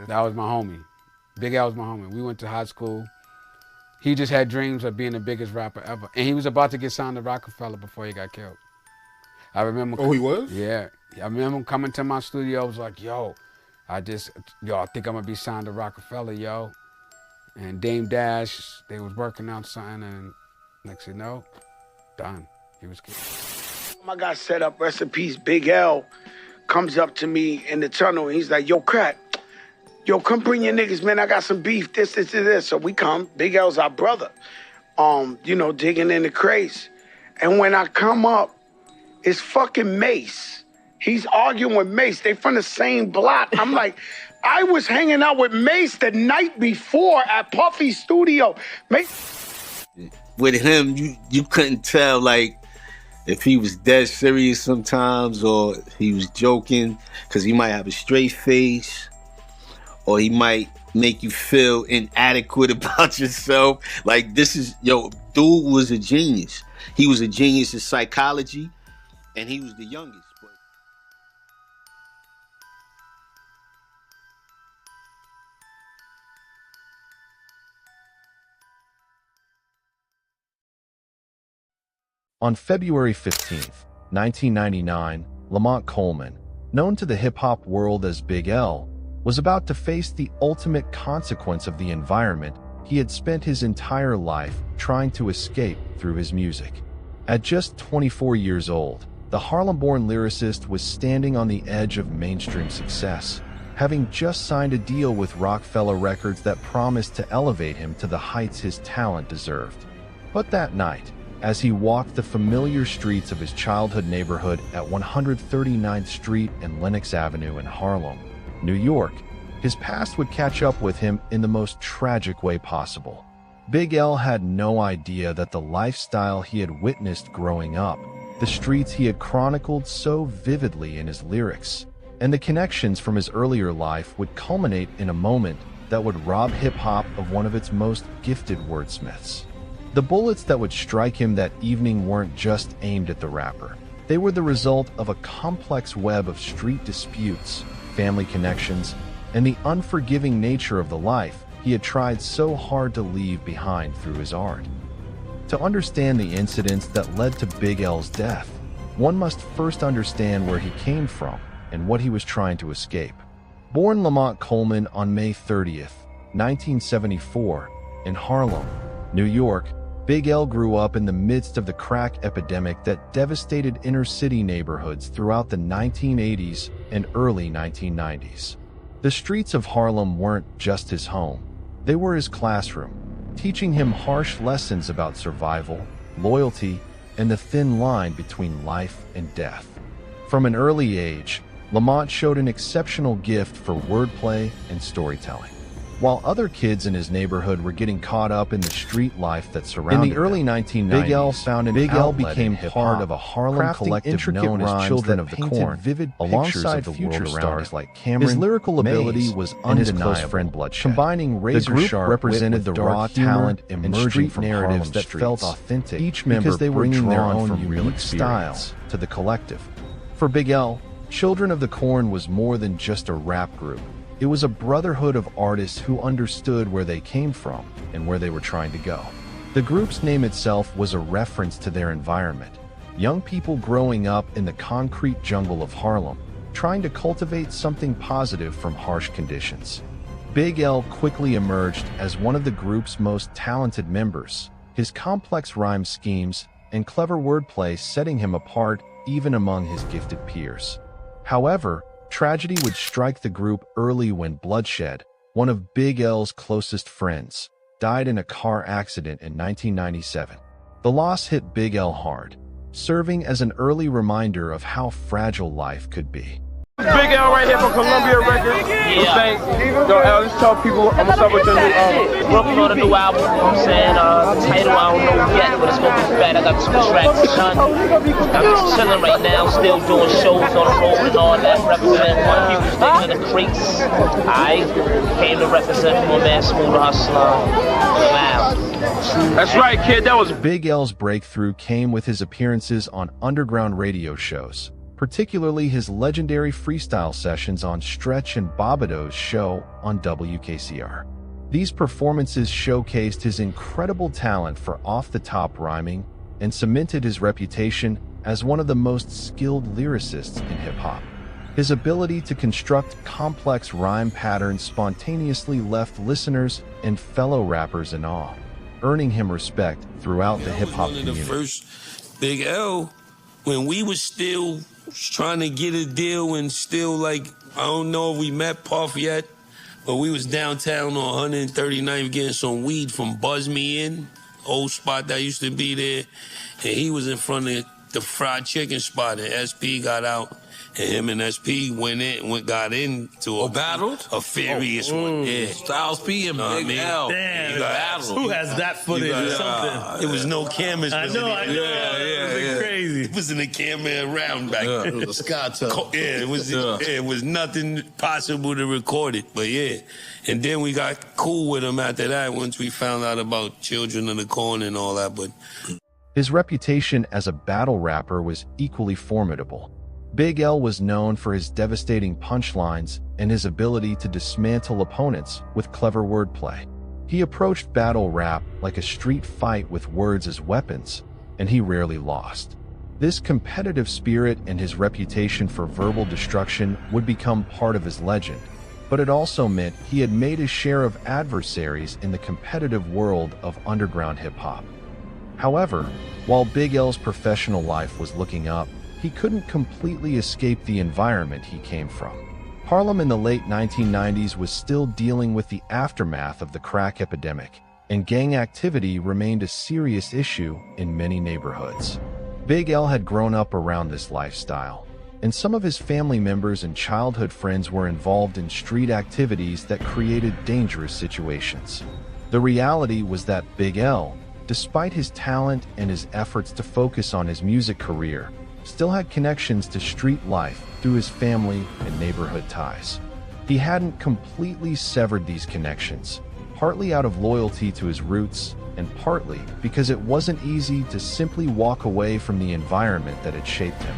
That was my homie. Big L was my homie. We went to high school. He just had dreams of being the biggest rapper ever. And he was about to get signed to Rockefeller before he got killed. I remember. Oh, he was? Yeah. I remember him coming to my studio. I was like, I think I'm going to be signed to Rockefeller, yo. And Dame Dash, they was working out something, and next thing you know, done. He was killed. I got set up, rest in peace, Big L comes up to me in the tunnel, and he's like, yo, Crack, come bring your niggas, man. I got some beef, this. So we come. Big L's our brother. Digging in the crates. And when I come up, it's fucking Mace. He's arguing with Mace. They from the same block. I'm like, I was hanging out with Mace the night before at Puffy's studio. Mace. With him, you couldn't tell, like, if he was dead serious sometimes or he was joking, because he might have a straight face or he might make you feel inadequate about yourself. Like, dude was a genius. He was a genius in psychology, and he was the youngest. On February 15th, 1999, Lamont Coleman, known to the hip-hop world as Big L, was about to face the ultimate consequence of the environment he had spent his entire life trying to escape through his music. At just 24 years old, the Harlem-born lyricist was standing on the edge of mainstream success, having just signed a deal with Rockefeller Records that promised to elevate him to the heights his talent deserved. But that night, as he walked the familiar streets of his childhood neighborhood at 139th Street and Lenox Avenue in Harlem, New York, his past would catch up with him in the most tragic way possible. Big L had no idea that the lifestyle he had witnessed growing up, the streets he had chronicled so vividly in his lyrics, and the connections from his earlier life would culminate in a moment that would rob hip-hop of one of its most gifted wordsmiths. The bullets that would strike him that evening weren't just aimed at the rapper. They were the result of a complex web of street disputes, family connections, and the unforgiving nature of the life he had tried so hard to leave behind through his art. To understand the incidents that led to Big L's death, one must first understand where he came from and what he was trying to escape. Born Lamont Coleman on May 30th, 1974, in Harlem, New York, Big L grew up in the midst of the crack epidemic that devastated inner-city neighborhoods throughout the 1980s and early 1990s. The streets of Harlem weren't just his home. They were his classroom, teaching him harsh lessons about survival, loyalty, and the thin line between life and death. From an early age, Lamont showed an exceptional gift for wordplay and storytelling. While other kids in his neighborhood were getting caught up in the street life that surrounded them, in the early 1990s, Big L found an outlet became part of a Harlem collective known as Children of the Corn, vivid alongside future stars like Cameron. His lyrical ability was undeniable, combining razor-sharp represented the raw talent emerging from narratives that felt authentic, each member because they were bringing their own unique style to the collective. For Big L, Children of the Corn was more than just a rap group. It was a brotherhood of artists who understood where they came from and where they were trying to go. The group's name itself was a reference to their environment, young people growing up in the concrete jungle of Harlem, trying to cultivate something positive from harsh conditions. Big L quickly emerged as one of the group's most talented members, his complex rhyme schemes and clever wordplay setting him apart even among his gifted peers. However, tragedy would strike the group early when Bloodshed, one of Big L's closest friends, died in a car accident in 1997. The loss hit Big L hard, serving as an early reminder of how fragile life could be. Big L right here from Columbia Records. Yeah. Yo, L, let's tell people, I'm gonna start with your new album. Working on a new album, you know what I'm saying? The title I don't know yet, but it's gonna be bad. I got two tracks done. I'm just chilling right now, still doing shows on the road and all that. Representing one people's Diggin In The Crates. I came to represent my man Smooth Hustler. Wow. That's right, kid, that was Big L's breakthrough came with his appearances on underground radio shows, particularly his legendary freestyle sessions on Stretch and Bobado's show on WKCR. These performances showcased his incredible talent for off-the-top rhyming and cemented his reputation as one of the most skilled lyricists in hip-hop. His ability to construct complex rhyme patterns spontaneously left listeners and fellow rappers in awe, earning him respect throughout the hip-hop community. One of the first Big L, when we was still trying to get a deal and still, like, I don't know if we met Puff yet, but we was downtown on 139th getting some weed from Buzz Me In, old spot that used to be there, and he was in front of the fried chicken spot, and SP got out, and him and SP got into a battled? A furious one. Yeah. Styles P and Big L. Damn, battled. who has that footage or something? There was no cameras. I know. It was crazy. It wasn't a camera around back then. It was a sky tub. Yeah, it was nothing possible to record it, but yeah. And then we got cool with him after that once we found out about Children of the Corn and all that, but... His reputation as a battle rapper was equally formidable. Big L was known for his devastating punchlines and his ability to dismantle opponents with clever wordplay. He approached battle rap like a street fight with words as weapons, and he rarely lost. This competitive spirit and his reputation for verbal destruction would become part of his legend, but it also meant he had made his share of adversaries in the competitive world of underground hip-hop. However, while Big L's professional life was looking up, he couldn't completely escape the environment he came from. Harlem in the late 1990s was still dealing with the aftermath of the crack epidemic, and gang activity remained a serious issue in many neighborhoods. Big L had grown up around this lifestyle, and some of his family members and childhood friends were involved in street activities that created dangerous situations. The reality was that Big L, despite his talent and his efforts to focus on his music career, still had connections to street life through his family and neighborhood ties. He hadn't completely severed these connections, partly out of loyalty to his roots and partly because it wasn't easy to simply walk away from the environment that had shaped him.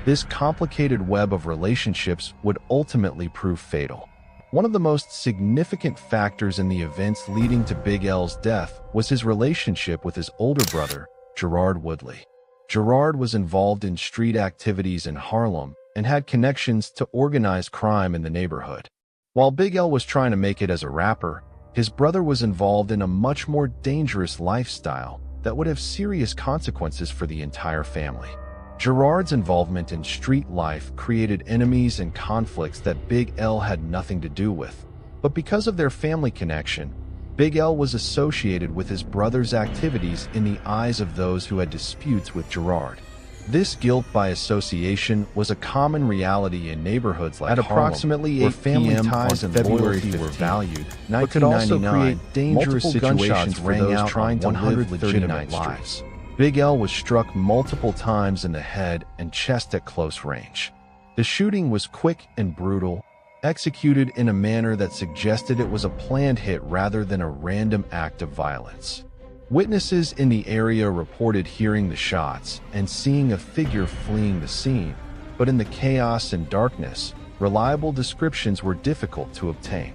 This complicated web of relationships would ultimately prove fatal. One of the most significant factors in the events leading to Big L's death was his relationship with his older brother, Gerard Woodley. Gerard was involved in street activities in Harlem and had connections to organized crime in the neighborhood. While Big L was trying to make it as a rapper, his brother was involved in a much more dangerous lifestyle that would have serious consequences for the entire family. Gerard's involvement in street life created enemies and conflicts that Big L had nothing to do with, but because of their family connection, Big L was associated with his brother's activities in the eyes of those who had disputes with Gerard. This guilt by association was a common reality in neighborhoods like Harlem, approximately 8 family ties and loyalty were valued, but could also create dangerous situations for those trying to live legitimate lives. Big L was struck multiple times in the head and chest at close range. The shooting was quick and brutal, executed in a manner that suggested it was a planned hit rather than a random act of violence. Witnesses in the area reported hearing the shots and seeing a figure fleeing the scene, but in the chaos and darkness, reliable descriptions were difficult to obtain.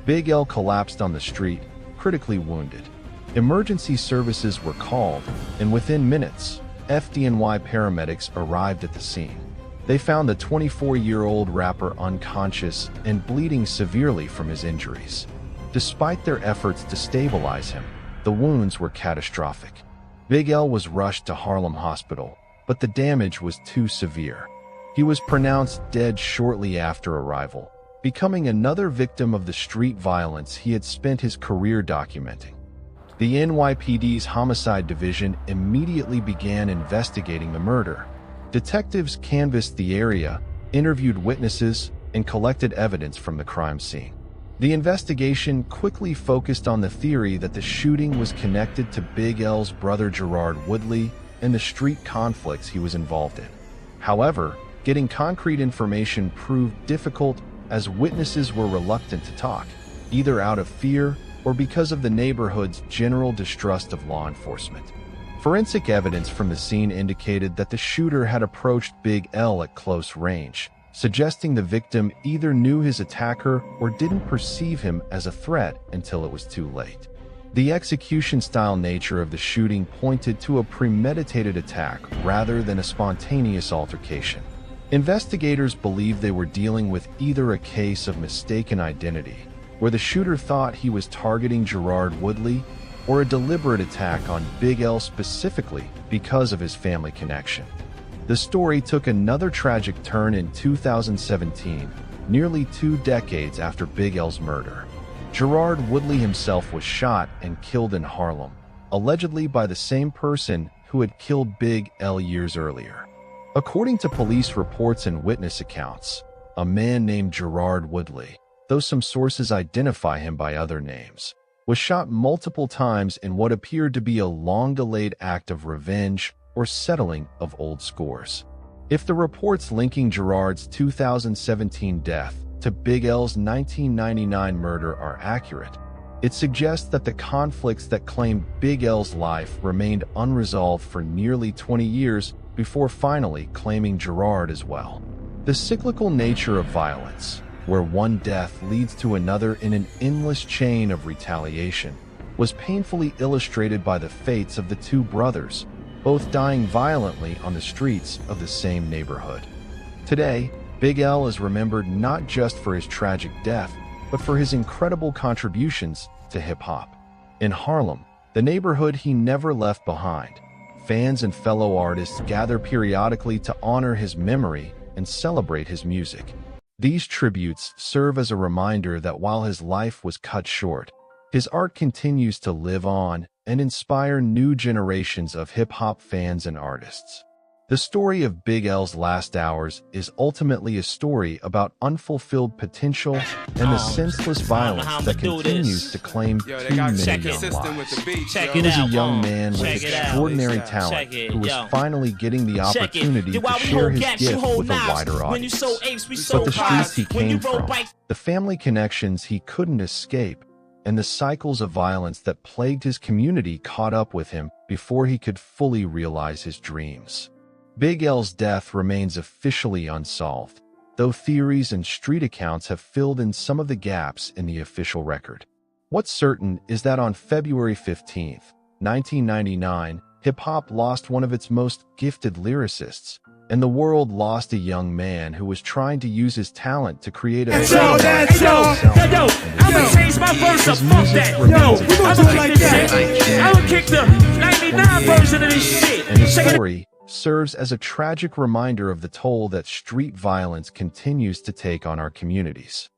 Big L collapsed on the street, critically wounded. Emergency services were called, and within minutes, FDNY paramedics arrived at the scene. They found the 24-year-old rapper unconscious and bleeding severely from his injuries. Despite their efforts to stabilize him, the wounds were catastrophic. Big L was rushed to Harlem Hospital, but the damage was too severe. He was pronounced dead shortly after arrival, becoming another victim of the street violence he had spent his career documenting. The NYPD's Homicide Division immediately began investigating the murder. Detectives canvassed the area, interviewed witnesses, and collected evidence from the crime scene. The investigation quickly focused on the theory that the shooting was connected to Big L's brother Gerard Woodley and the street conflicts he was involved in. However, getting concrete information proved difficult as witnesses were reluctant to talk, either out of fear or because of the neighborhood's general distrust of law enforcement. Forensic evidence from the scene indicated that the shooter had approached Big L at close range, suggesting the victim either knew his attacker or didn't perceive him as a threat until it was too late. The execution-style nature of the shooting pointed to a premeditated attack rather than a spontaneous altercation. Investigators believed they were dealing with either a case of mistaken identity, where the shooter thought he was targeting Gerard Woodley, or a deliberate attack on Big L specifically because of his family connection. The story took another tragic turn in 2017, nearly 2 decades after Big L's murder. Gerard Woodley himself was shot and killed in Harlem, allegedly by the same person who had killed Big L years earlier. According to police reports and witness accounts, a man named Gerard Woodley, though some sources identify him by other names, was shot multiple times in what appeared to be a long-delayed act of revenge or settling of old scores. If the reports linking Gerard's 2017 death to Big L's 1999 murder are accurate, it suggests that the conflicts that claimed Big L's life remained unresolved for nearly 20 years before finally claiming Gerard as well. The cyclical nature of violence, where one death leads to another in an endless chain of retaliation, was painfully illustrated by the fates of the 2 brothers, both dying violently on the streets of the same neighborhood. Today, Big L is remembered not just for his tragic death, but for his incredible contributions to hip-hop. In Harlem, the neighborhood he never left behind, fans and fellow artists gather periodically to honor his memory and celebrate his music. These tributes serve as a reminder that while his life was cut short, his art continues to live on and inspire new generations of hip-hop fans and artists. The story of Big L's last hours is ultimately a story about unfulfilled potential and the senseless violence that continues to claim too many young lives. He was a young man with extraordinary talent who was finally getting the opportunity to share his gift with a wider audience. But the streets he came from, the family connections he couldn't escape, and the cycles of violence that plagued his community caught up with him before he could fully realize his dreams. Big L's death remains officially unsolved, though theories and street accounts have filled in some of the gaps in the official record. What's certain is that on February 15, 1999, hip-hop lost one of its most gifted lyricists, and the world lost a young man who was trying to use his talent to create a I'm gonna change my verse up, fuck that. I'm gonna kick this shit. I'm gonna kick the 99 version of this shit. And his story serves as a tragic reminder of the toll that street violence continues to take on our communities.